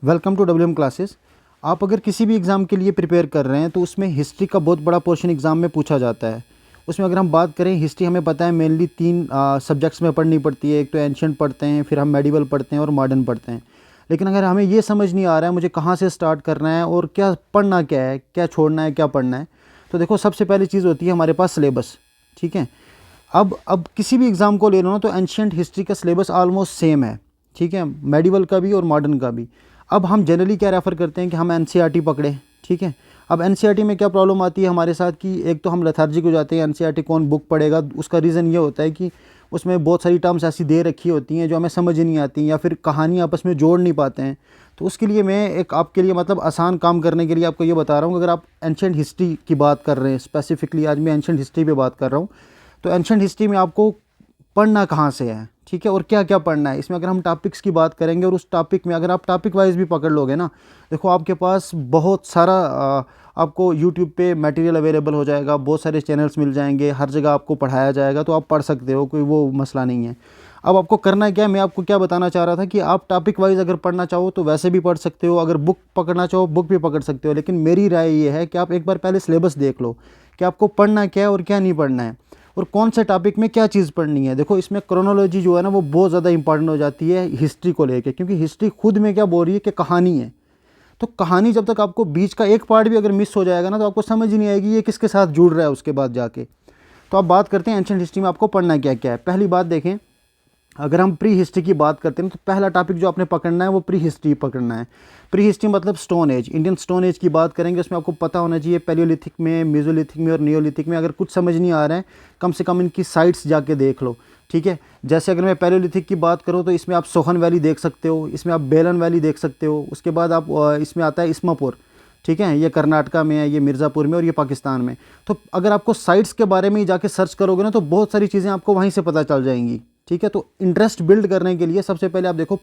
Welcome to W M classes. आप अगर किसी भी एग्ज़ाम के लिए प्रिपेयर कर रहे हैं तो उसमें हिस्ट्री का बहुत बड़ा पोर्शन एग्ज़ाम में पूछा जाता है। उसमें अगर हम बात करें हिस्ट्री, हमें पता है मेनली तीन सब्जेक्ट्स में पढ़नी पड़ती है। एक तो एंशिएंट पढ़ते हैं, फिर हम मेडिवल पढ़ते हैं और मॉडर्न पढ़ते हैं। लेकिन अगर हमें ये समझ नहीं आ रहा है मुझे कहाँ से स्टार्ट करना है और क्या पढ़ना, क्या है, क्या छोड़ना है, क्या पढ़ना है, तो देखो सबसे पहली चीज़ होती है हमारे पास सिलेबस। ठीक है, अब किसी भी एग्ज़ाम को ले लो ना तो एंशिएंट हिस्ट्री का सिलेबस ऑलमोस्ट सेम है। ठीक है, मेडिवल का भी और मॉडर्न का भी। अब हम जनरली क्या रेफ़र करते हैं कि हम एनसीईआरटी पकड़े। ठीक है, अब एनसीईआरटी में क्या प्रॉब्लम आती है हमारे साथ कि एक तो हम लेथार्जिक हो जाते हैं, एनसीईआरटी कौन बुक पढ़ेगा। उसका रीज़न ये होता है कि उसमें बहुत सारी टर्म्स ऐसी दे रखी होती हैं जो हमें समझ ही नहीं आती या फिर कहानी आपस में जोड़ नहीं पाते हैं। तो उसके लिए मैं एक आपके लिए मतलब आसान काम करने के लिए आपको ये बता रहा हूँ कि अगर आप एंशिएंट हिस्ट्री की बात कर रहे हैं, स्पेसिफिकली आज मैं एंशिएंट हिस्ट्री पे बात कर रहा हूँ, तो एंशिएंट हिस्ट्री में आपको पढ़ना कहाँ से है, ठीक है, और क्या क्या पढ़ना है। इसमें अगर हम टॉपिक्स की बात करेंगे और उस टॉपिक में अगर आप टॉपिक वाइज भी पकड़ लोगे ना, देखो आपके पास बहुत सारा आपको यूट्यूब पे मटेरियल अवेलेबल हो जाएगा, बहुत सारे चैनल्स मिल जाएंगे, हर जगह आपको पढ़ाया जाएगा, तो आप पढ़ सकते हो, कोई वो मसला नहीं है। अब आपको करना क्या है, मैं आपको क्या बताना चाह रहा था कि आप टॉपिक वाइज अगर पढ़ना चाहो तो वैसे भी पढ़ सकते हो, अगर बुक पकड़ना चाहो बुक भी पकड़ सकते हो। लेकिन मेरी राय ये है कि आप एक बार पहले सिलेबस देख लो कि आपको पढ़ना क्या है और क्या नहीं पढ़ना है, और कौन से टॉपिक में क्या चीज़ पढ़नी है। देखो इसमें क्रोनोलॉजी जो है ना वो बहुत ज़्यादा इंपॉर्टेंट हो जाती है हिस्ट्री को लेके, क्योंकि हिस्ट्री खुद में क्या बोल रही है कि कहानी है। तो कहानी जब तक आपको बीच का एक पार्ट भी अगर मिस हो जाएगा ना तो आपको समझ ही नहीं आएगी ये किसके साथ जुड़ रहा है उसके बाद जाके। तो अब बात करते हैं एंशिएंट हिस्ट्री में आपको पढ़ना क्या क्या है। पहली बात देखें, अगर हम प्री हिस्ट्री की बात करते हैं तो पहला टॉपिक जो आपने पकड़ना है वो प्री हिस्ट्री पकड़ना है। प्री हिस्ट्री मतलब stone age, Indian stone age की बात करेंगे। उसमें आपको पता होना चाहिए पैलियोलिथिक में, मेसोलिथिक में और नियोलिथिक में। अगर कुछ समझ नहीं आ रहा है कम से कम इनकी साइट्स जाके देख लो। ठीक है, जैसे अगर मैं पैलियोलिथिक की बात करूँ तो इसमें आप सोहन वैली देख सकते हो, इसमें आप बेलन वैली देख सकते हो। उसके बाद आप इसमें आता है इस्मापुर। ठीक है, ये कर्नाटका में है, ये मिर्ज़ापुर में और ये पाकिस्तान में। तो अगर आपको साइट्स के बारे में ही जाके सर्च करोगे ना तो बहुत सारी चीज़ें आपको वहीं से पता चल जाएंगी। ठीक है, तो इंटरेस्ट बिल्ड करने के लिए सबसे पहले आप देखो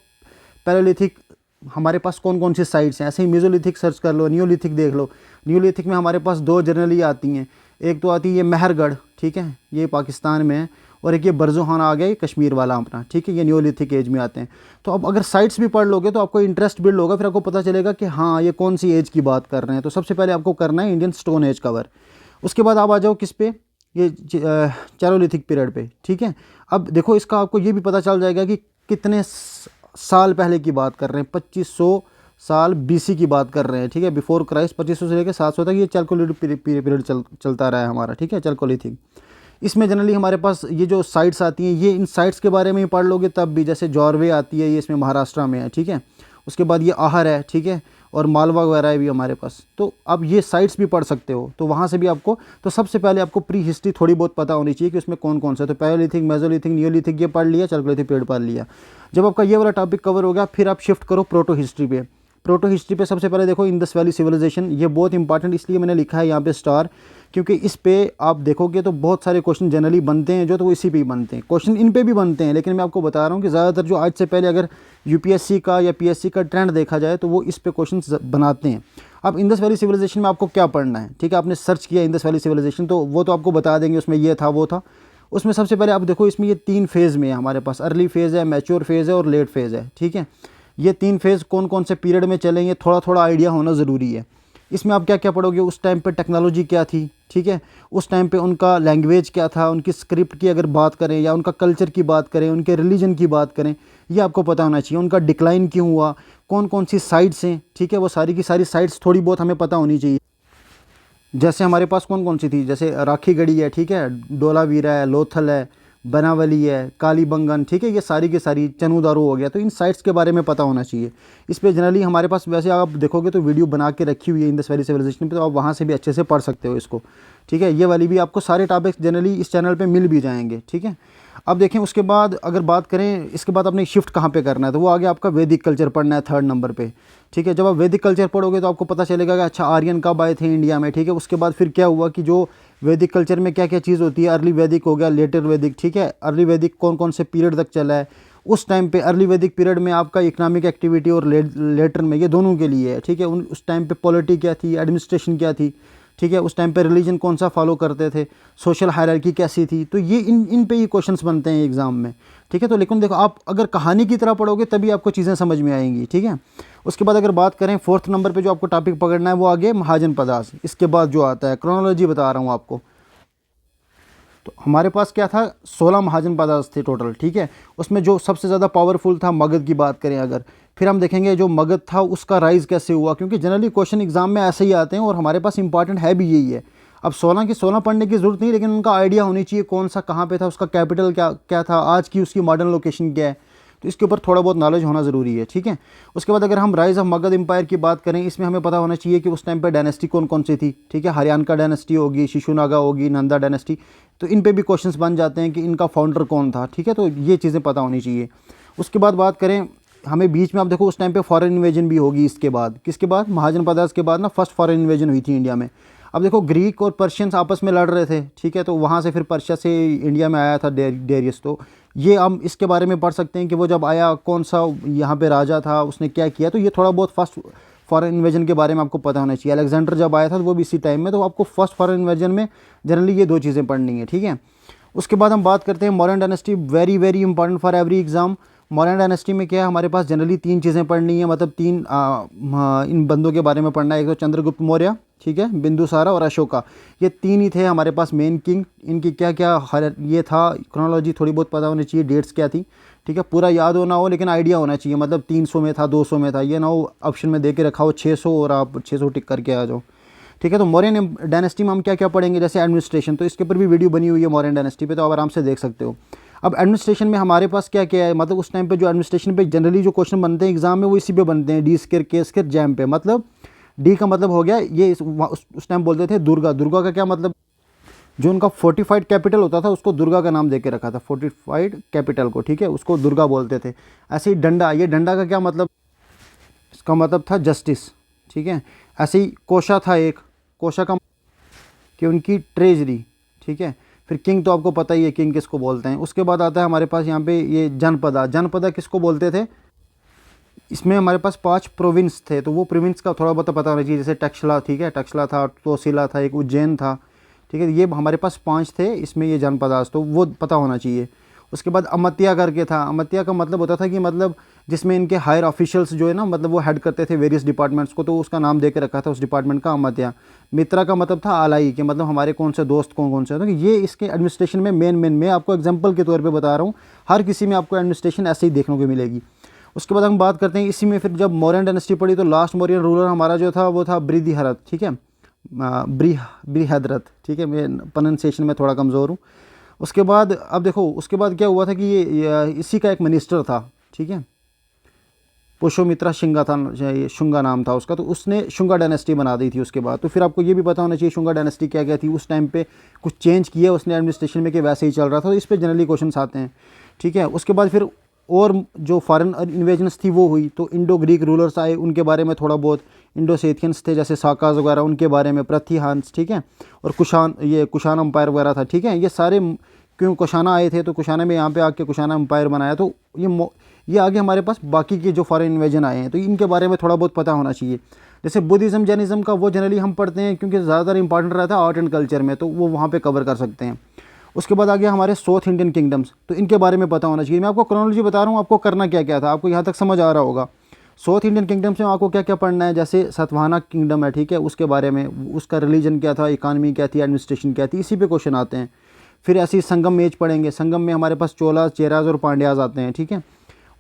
पैलियोलिथिक हमारे पास कौन कौन सी साइट्स हैं। ऐसे ही मेसोलिथिक सर्च कर लो, नियोलिथिक देख लो। नियोलिथिक में हमारे पास दो जनरली आती हैं, एक तो आती है ये मेहरगढ़, ठीक है, ये पाकिस्तान में है, और एक ये बरजोहान आ गया, ये कश्मीर वाला अपना। ठीक है, ये नियोलिथिक एज में आते हैं। तो अब अगर साइट्स भी पढ़ लोगे तो आपको इंटरेस्ट बिल्ड होगा, फिर आपको पता चलेगा कि हाँ ये कौन सी एज की बात कर रहे हैं। तो सबसे पहले आपको करना है इंडियन स्टोन एज कवर। उसके बाद आप आ जाओ किस पे, ये चैरोलिथिक पीरियड पे। ठीक है, अब देखो इसका आपको ये भी पता चल जाएगा कि कितने साल पहले की बात कर रहे हैं। 2500 साल बीसी की बात कर रहे हैं। ठीक है, बिफोर क्राइस्ट 2500 से लेकर 700 तक ये चैल्कोलिथिक पीरियड चलता रहा है हमारा। ठीक है, चैल्कोलिथिक। इसमें जनरली हमारे पास ये जो साइट्स आती हैं, ये इन साइट्स के बारे में ही पढ़ लोगे तब भी। जैसे जॉर्वे आती है, ये इसमें महाराष्ट्र में है। ठीक है, उसके बाद ये आहर है। ठीक है, और मालवा वगैरह है भी हमारे पास। तो अब ये साइट्स भी पढ़ सकते हो, तो वहाँ से भी आपको, तो सबसे पहले आपको प्री हिस्ट्री थोड़ी बहुत पता होनी चाहिए कि उसमें कौन कौन सा। तो पैलियोलिथिक, मेसोलिथिक, नियोलिथिक ये पढ़ लिया, चैल्कोलिथिक पीरियड पढ़ लिया। जब आपका ये वाला टॉपिक कवर हो गया फिर आप शिफ्ट करो प्रोटो हिस्ट्री पे। प्रोटो हिस्ट्री पे सबसे पहले देखो इंडस वैली सिविलाइजेशन। ये बहुत इंपॉर्टेंट इसलिए मैंने लिखा है यहाँ पे स्टार, क्योंकि इस पे आप देखोगे तो बहुत सारे क्वेश्चन जनरली बनते हैं जो, तो इसी पे ही बनते हैं। क्वेश्चन इन पे भी बनते हैं, लेकिन मैं आपको बता रहा हूँ कि ज़्यादातर जो आज से पहले अगर यूपीएससी का या पीएससी का ट्रेंड देखा जाए तो वो इस पे क्वेश्चन बनाते हैं। अब इंडस वैली सिविलाइजेशन में आपको क्या पढ़ना है, ठीक है, आपने सर्च किया इंडस वैली सिविलाइजेशन तो वो तो आपको बता देंगे उसमें ये था वो था। उसमें सबसे पहले आप देखो इसमें ये 3 फेज़ में है हमारे पास, अर्ली फेज़ है, मैच्योर फेज़ है और लेट फेज़ है। ठीक है, ये 3 फेज़ कौन कौन से पीरियड में चलेंगे थोड़ा थोड़ा आइडिया होना ज़रूरी है। इसमें आप क्या क्या पढ़ोगे, उस टाइम पे टेक्नोलॉजी क्या थी। ठीक है, उस टाइम पे उनका लैंग्वेज क्या था, उनकी स्क्रिप्ट की अगर बात करें या उनका कल्चर की बात करें, उनके रिलीजन की बात करें, ये आपको पता होना चाहिए। उनका डिक्लाइन क्यों हुआ, कौन कौन सी साइट्स हैं। ठीक है, वो सारी की सारी साइट्स थोड़ी बहुत हमें पता होनी चाहिए। जैसे हमारे पास कौन कौन सी थी, जैसे राखीगढ़ी है, ठीक है, डोलावीरा है, लोथल है, बनावली है, कालीबंगन। ठीक है, ये सारी की सारी, चनूदारू हो गया। तो इन साइट्स के बारे में पता होना चाहिए। इस पे जनरली हमारे पास वैसे आप देखोगे तो वीडियो बना के रखी हुई है इंडस वैली सिविलाइजेशन पे, तो आप वहाँ से भी अच्छे से पढ़ सकते हो इसको। ठीक है, ये वाली भी आपको सारे टॉपिक्स जनरली इस चैनल पे मिल भी जाएंगे। ठीक है, अब देखें उसके बाद अगर बात करें इसके बाद आपने शिफ्ट कहाँ पे करना है, तो वो आगे आपका वैदिक कल्चर पढ़ना है 3rd नंबर पे। ठीक है, जब आप वैदिक कल्चर पढ़ोगे तो आपको पता चलेगा कि अच्छा आर्यन कब आए थे इंडिया में। ठीक है, उसके बाद फिर क्या हुआ कि जो वैदिक कल्चर में क्या क्या चीज़ होती है, अर्ली वैदिक हो गया, लेटर वैदिक। ठीक है, अर्ली वैदिक कौन कौन से पीरियड तक चला है उस टाइम पे। अर्ली वैदिक पीरियड में आपका इकोनॉमिक एक्टिविटी और लेटर में ये दोनों के लिए है। ठीक है, उस टाइम पे पॉलिटी क्या थी, एडमिनिस्ट्रेशन क्या थी। ठीक है, उस टाइम पे रिलीजन कौन सा फॉलो करते थे, सोशल हायरार्की कैसी थी। तो ये इन पे ही क्वेश्चंस बनते हैं एग्ज़ाम में। ठीक है, तो लेकिन देखो आप अगर कहानी की तरह पढ़ोगे तभी आपको चीज़ें समझ में आएंगी। ठीक है, उसके बाद अगर बात करें 4th नंबर पे जो आपको टॉपिक पकड़ना है वो आगे महाजन पदार्थ, इसके बाद जो आता है क्रोनोलॉजी बता रहा हूँ आपको। तो हमारे पास क्या था, 16 महाजन पदार्थ थे टोटल, ठीक है। उसमें जो सबसे ज़्यादा पावरफुल था मगध की बात करें अगर, फिर हम देखेंगे जो मगध था उसका राइज कैसे हुआ, क्योंकि जनरली क्वेश्चन एग्जाम में ऐसे ही आते हैं और हमारे पास इंपॉर्टेंट है भी यही है। अब 16 की 16 पढ़ने की ज़रूरत नहीं, लेकिन उनका आइडिया होनी चाहिए कौन सा कहाँ पे था, उसका कैपिटल क्या क्या था, आज की उसकी मॉडर्न लोकेशन क्या है, तो इसके ऊपर थोड़ा बहुत नॉलेज होना ज़रूरी है, ठीक है। उसके बाद अगर हम राइज ऑफ मगध एम्पायर की बात करें, इसमें हमें पता होना चाहिए कि उस टाइम पे डायनेस्टी कौन कौन सी थी, ठीक है। हरियाणा डायनेस्टी होगी, शिशुनागा होगी, नंदा डायनेस्टी, तो इन पे भी क्वेश्चंस बन जाते हैं कि इनका फाउंडर कौन था, ठीक है। तो ये चीज़ें पता होनी चाहिए। उसके बाद बात करें हमें बीच में, आप देखो उस टाइम पे फॉरेन इन्वेजन भी होगी, इसके बाद किसके बाद, महाजन पदार्थ के बाद ना फर्स्ट फॉरेन इन्वेजन हुई थी इंडिया में। अब देखो ग्रीक और पर्शियंस आपस में लड़ रहे थे, ठीक है, तो वहाँ से फिर पर्शिया से इंडिया में आया था डेरियस। तो ये हम इसके बारे में पढ़ सकते हैं कि वो जब आया कौन सा यहाँ पे राजा था, उसने क्या किया, तो ये थोड़ा बहुत फर्स्ट फॉरेन इन्वेजन के बारे में आपको पता होना चाहिए। अलेक्जेंडर जब आया था तो वो भी इसी टाइम में, तो आपको फर्स्ट फॉरेन इन्वेजन में जनरली ये 2 चीज़ें पढ़नी है, ठीक है। उसके बाद हम बात करते हैं Mauryan dynasty, very very important for every exam. Mauryan dynasty में क्या है, हमारे पास जनरली 3 चीज़ें पढ़नी है, मतलब 3 इन बंदों के बारे में पढ़ना है। एक तो चंद्रगुप्त मौर्य, ठीक है, बिंदुसारा और अशोका, ये 3 ही थे हमारे पास मेन किंग। इनकी क्या क्या ये था, क्रोनोलॉजी थोड़ी बहुत पता होनी चाहिए, डेट्स क्या थी, ठीक है, पूरा याद होना हो लेकिन आइडिया होना चाहिए, मतलब 300 में था, 200 में था, ये ना हो ऑप्शन में दे के रखा हो 600 और आप 600 टिक करके आ जाओ, ठीक है। तो मौर्यन डायनेस्टी में हम क्या क्या पढ़ेंगे, जैसे एडमिनिस्ट्रेशन, तो इसके ऊपर भी वीडियो बनी हुई है मौर्यन डायनेस्टी पे, तो आप आराम से देख सकते हो। अब एडमिनिस्ट्रेशन में हमारे पास क्या क्या है, मतलब उस टाइम पे जो एडमिनिस्ट्रेशन पे जनरली जो क्वेश्चन बनते हैं एग्जाम में वो इसी पे बनते हैं, डी स्क्वायर के स्क्वायर जैम पे। मतलब डी का मतलब हो गया ये उस टाइम बोलते थे दुर्गा। दुर्गा का क्या मतलब, जो उनका फोर्टिफाइड कैपिटल होता था उसको दुर्गा का नाम दे के रखा था, फोर्टिफाइड कैपिटल को, ठीक है, उसको दुर्गा बोलते थे। ऐसे ही डंडा, ये डंडा का क्या मतलब, इसका मतलब था जस्टिस, ठीक है। ऐसे ही कोशा था एक, कोशा का कि उनकी ट्रेजरी, ठीक है। फिर किंग तो आपको पता ही है किंग किसको बोलते हैं। उसके बाद आता है हमारे पास यहाँ पे ये जनपदा। जनपदा किसको बोलते थे, इसमें हमारे पास 5 प्रोविंस थे, तो वो प्रोविंस का थोड़ा बहुत पता होना चाहिए, जैसे टक्षला, ठीक है, टक्षला था, तोसिला था, एक उज्जैन था, ठीक है, ये हमारे पास 5 थे इसमें, ये जनपदास, तो वो पता होना चाहिए। उसके बाद अमत्या करके था। अमत्या का मतलब होता था कि मतलब जिसमें इनके हायर ऑफिशियल्स जो है ना, मतलब वो हेड करते थे वेरियस डिपार्टमेंट्स को, तो उसका नाम दे के रखा था उस डिपार्टमेंट का अमत्या। मित्रा का मतलब था आलाई, के मतलब हमारे कौन से दोस्त कौन कौन से, तो ये इसके एडमिनिस्ट्रेशन में मेन मैं आपको एग्जाम्पल के तौर पर बता रहा हूँ, हर किसी में आपको एडमिनिस्ट्रेशन ऐसे ही देखने को मिलेगी। उसके बाद हम बात करते हैं इसी में, फिर जब मौर्यन डायनेस्टी पड़ी तो लास्ट मौर्यन रूलर हमारा जो था वो था बृहद्रथ, ठीक है, बृहद्रथ, ठीक है, मैं प्रोनाउंसिएशन में थोड़ा कमज़ोर हूँ। उसके बाद अब देखो उसके बाद क्या हुआ था कि ये इसी का एक मिनिस्टर था, ठीक है, पुष्यमित्रा शिंगा था, ये शुंगा नाम था उसका, तो उसने शुंगा डायनेस्टी बना दी थी उसके बाद। तो फिर आपको ये भी पता होना चाहिए शुंगा डायनेस्टी क्या क्या थी उस टाइम पे, कुछ चेंज किया उसने एडमिनिस्ट्रेशन में कि वैसे ही चल रहा था, तो इस पर जनरली क्वेश्चन आते हैं, ठीक है। उसके बाद फिर और जो फॉरेन इन्वेजन्स थी वो हुई, तो इंडो ग्रीक रूलर्स आए, उनके बारे में थोड़ा बहुत, इंडो सेथियंस थे जैसे साकाज वगैरह, उनके बारे में, प्रतिहांस, ठीक है, और कुशान अम्पायर वगैरह था, ठीक है। ये सारे क्यों कुशाना आए थे, तो कुशाना में यहाँ पे आके कुशाना अम्पायर बनाया, तो ये आगे हमारे पास बाकी के जो फॉरेन इन्वेजन आए हैं, तो इनके बारे में थोड़ा बहुत पता होना चाहिए। जैसे बुद्धिज़्म जैनिज़्म का वो जनरली हम पढ़ते हैं क्योंकि ज़्यादातर इंपॉर्टेंट रहता है आर्ट एंड कल्चर में, तो वो वहाँ पे कवर कर सकते हैं। उसके बाद आ गया हमारे साउथ इंडियन किंगडम्स, तो इनके बारे में पता होना चाहिए। मैं आपको क्रोनोलॉजी बता रहा हूँ, आपको करना क्या क्या था, आपको यहाँ तक समझ आ रहा होगा। साउथ इंडियन किंगडम्स में आपको क्या क्या पढ़ना है, जैसे सतवाहना किंगडम है, ठीक है, उसके बारे में, उसका रिलीजन क्या था, इकानमी क्या थी, एडमिनिस्ट्रेशन क्या थी, इसी पे क्वेश्चन आते हैं। फिर ऐसे ही संगम एज पढ़ेंगे, संगम में हमारे पास चोलास, चेराज और पांड्याज आते हैं, ठीक है।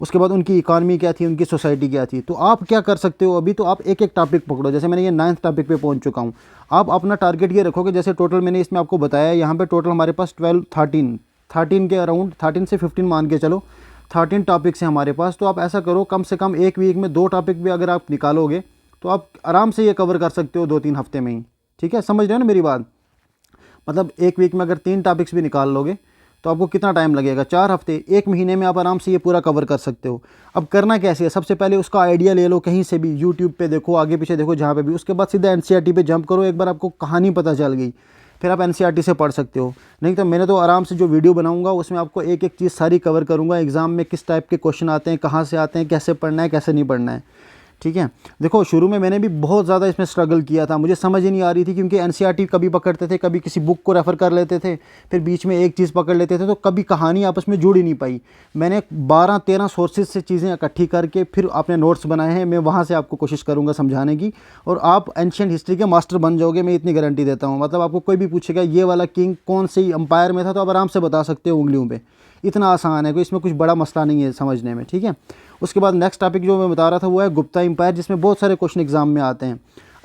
उसके बाद उनकी इकानमी क्या थी, उनकी सोसाइटी क्या थी। तो आप क्या कर सकते हो अभी, तो आप एक एक टॉपिक पकड़ो, जैसे मैंने ये 9th टॉपिक पे पहुंच चुका हूँ। आप अपना टारगेट ये रखोगे, जैसे टोटल मैंने इसमें आपको बताया, यहाँ पे टोटल हमारे पास 13 के अराउंड, 13 से 15 मान के चलो, 13 टॉपिक्स हैं हमारे पास। तो आप ऐसा करो, कम से कम एक वीक में 2 टॉपिक भी अगर आप निकालोगे तो आप आराम से ये कवर कर सकते हो 2-3 हफ्ते में ही, ठीक है। समझ रहे हो ना मेरी बात, मतलब एक वीक में अगर 3 टॉपिक्स भी निकाल लोगे तो आपको कितना टाइम लगेगा, 4 हफ्ते, 1 महीने में आप आराम से ये पूरा कवर कर सकते हो। अब करना कैसे है, सबसे पहले उसका आइडिया ले लो, कहीं से भी यूट्यूब पे देखो, आगे पीछे देखो, जहाँ पे भी। उसके बाद सीधा एनसीईआरटी पे जंप करो, एक बार आपको कहानी पता चल गई फिर आप एनसीईआरटी से पढ़ सकते हो। नहीं तो मैंने तो आराम से जो वीडियो बनाऊंगा उसमें आपको एक एक चीज़ सारी कवर करूँगा, एग्ज़ाम में किस टाइप के क्वेश्चन आते हैं, कहाँ से आते हैं, कैसे पढ़ना है, कैसे नहीं पढ़ना है, ठीक है। देखो शुरू में मैंने भी बहुत ज़्यादा इसमें स्ट्रगल किया था, मुझे समझ ही नहीं आ रही थी, क्योंकि एनसीईआरटी कभी पकड़ते थे, कभी किसी बुक को रेफ़र कर लेते थे, फिर बीच में एक चीज़ पकड़ लेते थे, तो कभी कहानी आपस में जुड़ ही नहीं पाई। मैंने 12-13 सोर्सेज से चीज़ें इकट्ठी करके फिर अपने नोट्स बनाए हैं, मैं वहाँ से आपको कोशिश करूँगा समझाने की, और आप एंशिएंट हिस्ट्री के मास्टर बन जाओगे, मैं इतनी गारंटी देता हूँ। मतलब आपको कोई भी पूछेगा ये वाला किंग कौन से एम्पायर में था, तो आप आराम से बता सकते हो उंगलियों पे, इतना आसान है, कोई इसमें कुछ बड़ा मसला नहीं है समझने में, ठीक है। उसके बाद नेक्स्ट टॉपिक जो मैं बता रहा था वो है गुप्ता एम्पायर, जिसमें बहुत सारे क्वेश्चन एग्जाम में आते हैं।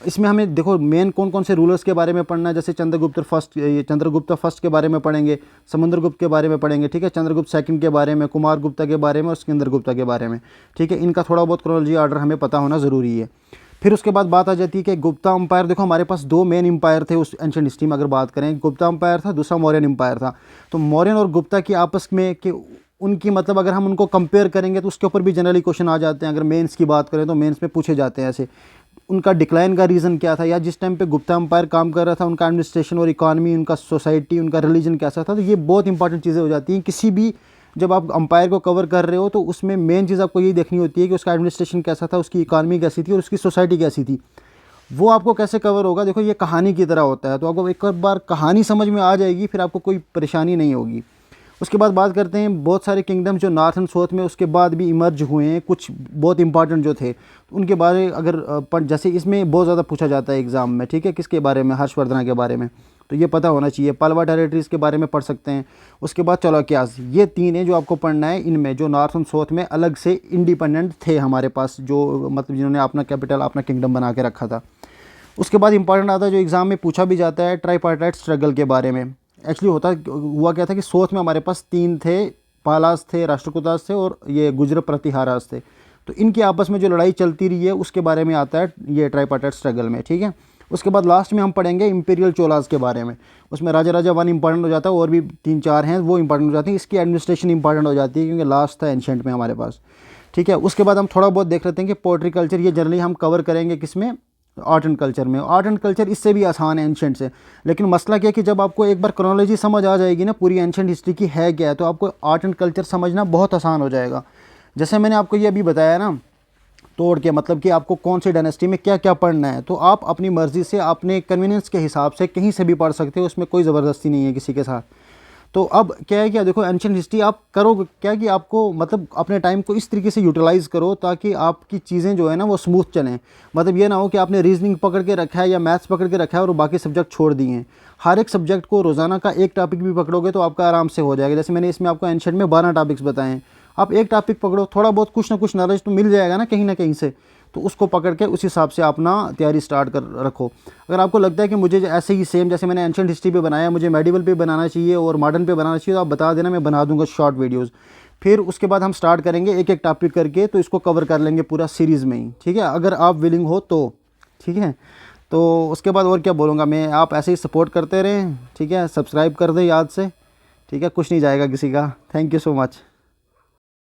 इसमें हमें देखो मेन कौन कौन से रूलर्स के बारे में पढ़ना है, जैसे चंद्रगुप्त फर्स्ट के बारे में पढ़ेंगे, समुद्रगुप्त के बारे में पढ़ेंगे, ठीक है, चंद्रगुप्त सेकंड के बारे में, कुमार गुप्ता के बारे में और सिकंदर गुप्ता के बारे में, ठीक है। इनका थोड़ा बहुत क्रोनोलॉजी ऑर्डर हमें पता होना ज़रूरी है। फिर उसके बाद बात आ जाती है कि गुप्ता एम्पायर, देखो हमारे पास दो मेन एम्पायर थे उस एंशिएंट हिस्ट्री में, अगर बात करें गुप्ता एम्पायर था, दूसरा मौर्यन एम्पायर था। तो मौर्यन और गुप्ता की आपस में कि उनकी मतलब अगर हम उनको कंपेयर करेंगे तो उसके ऊपर भी जनरली क्वेश्चन आ जाते हैं। अगर मेंस की बात करें तो मेंस में पूछे जाते हैं ऐसे, उनका डिक्लाइन का रीज़न क्या था, या जिस टाइम पे गुप्ता एम्पायर काम कर रहा था उनका एडमिनिस्ट्रेशन और इकॉनमी, उनका सोसाइटी, उनका रिलीजन कैसा था। तो ये बहुत इंपॉर्टेंट चीज़ें हो जाती हैं किसी भी, जब आप अंपायर को कवर कर रहे हो तो उसमें मेन चीज़ आपको यही देखनी होती है कि उसका एडमिनिस्ट्रेशन कैसा था, उसकी इकॉनमी कैसी थी और उसकी सोसाइटी कैसी थी। वो आपको कैसे कवर होगा, देखो ये कहानी की तरह होता है, तो आपको एक बार कहानी समझ में आ जाएगी फिर आपको कोई परेशानी नहीं होगी। उसके बाद बात करते हैं बहुत सारे किंगडम जो नॉर्थ एंड साउथ में उसके बाद भी इमर्ज हुए हैं, कुछ बहुत इंपॉर्टेंट जो थे उनके बारे अगर जैसे इसमें बहुत ज़्यादा पूछा जाता है एग्ज़ाम में, ठीक है, किसके बारे में, हर्षवर्धन के बारे में, तो ये पता होना चाहिए। पलवा टेरिटरीज़ के बारे में पढ़ सकते हैं। उसके बाद चालुक्यास, ये तीन है जो आपको पढ़ना है, इनमें जो नॉर्थ एंड साउथ में अलग से इंडिपेंडेंट थे हमारे पास, जो मतलब जिन्होंने अपना कैपिटल अपना किंगडम बना के रखा था। उसके बाद इंपॉर्टेंट आता है जो एग्ज़ाम में पूछा भी जाता है, ट्राइपार्टाइट स्ट्रगल के बारे में। एक्चुअली हुआ क्या था कि साउथ में हमारे पास तीन थे, पालास थे, राष्ट्रकूटास थे और ये गुजर प्रतिहारास थे। तो इनकी आपस में जो लड़ाई चलती रही है उसके बारे में आता है ये ट्राइपार्टाइट स्ट्रगल में, ठीक है। उसके बाद लास्ट में हम पढ़ेंगे इंपीरियल चोलास के बारे में। उसमें राजा राजा वन इंपॉर्टेंट हो जाता है, और भी 3-4 हैं वो इंपॉर्टेंट हो जाती है। इसकी एडमिनिस्ट्रेशन इंपॉर्टेंट हो जाती है क्योंकि लास्ट था एंशिएंट में हमारे पास, ठीक है। उसके बाद हम थोड़ा बहुत देख लेते हैं कि पोएट्री कल्चर, ये जनरली हम कवर करेंगे किसमें, आर्ट एंड कल्चर में। आर्ट एंड कल्चर इससे भी आसान है एंशिएंट से, लेकिन मसला क्या है कि जब आपको एक बार क्रोनोलॉजी समझ आ जाएगी ना पूरी एंशिएंट हिस्ट्री की है क्या है, तो आपको आर्ट एंड कल्चर समझना बहुत आसान हो जाएगा। जैसे मैंने आपको ये अभी बताया ना तोड़ के, मतलब कि आपको कौन सी डायनेस्टी में क्या क्या पढ़ना है, तो आप अपनी मर्ज़ी से अपने कन्वीनियंस के हिसाब से कहीं से भी पढ़ सकते हो, उसमें कोई ज़बरदस्ती नहीं है किसी के साथ। तो अब क्या है, क्या देखो एंशिएंट हिस्ट्री आप करो क्या कि आपको मतलब अपने टाइम को इस तरीके से यूटिलाइज़ करो ताकि आपकी चीज़ें जो है ना वो स्मूथ चलें। मतलब ये ना हो कि आपने रीजनिंग पकड़ के रखा है या मैथ्स पकड़ के रखा है और बाकी सब्जेक्ट छोड़ दिए हैं। हर एक सब्जेक्ट को रोज़ाना का एक टॉपिक भी पकड़ोगे तो आपका आराम से हो जाएगा। जैसे मैंने इसमें आपको एंशिएंट में 12 टॉपिक्स बताए हैं, आप एक टॉपिक पकड़ो, थोड़ा बहुत कुछ ना कुछ नॉलेज तो मिल जाएगा ना कहीं से, तो उसको पकड़ के उस हिसाब से अपना तैयारी स्टार्ट कर रखो। अगर आपको लगता है कि मुझे ऐसे ही सेम जैसे मैंने एंशिएंट हिस्ट्री पे बनाया मुझे मेडिवल पे बनाना चाहिए और मॉडर्न पे बनाना चाहिए, तो आप बता देना, मैं बना दूंगा शॉर्ट वीडियोज़। फिर उसके बाद हम स्टार्ट करेंगे एक एक टॉपिक करके, तो इसको कवर कर लेंगे पूरा सीरीज़ में ही, ठीक है, अगर आप विलिंग हो तो, ठीक है। तो उसके बाद और क्या बोलूँगा मैं, आप ऐसे ही सपोर्ट करते रहें, ठीक है, सब्सक्राइब कर दें याद से, ठीक है, कुछ नहीं जाएगा किसी का। Thank you so much.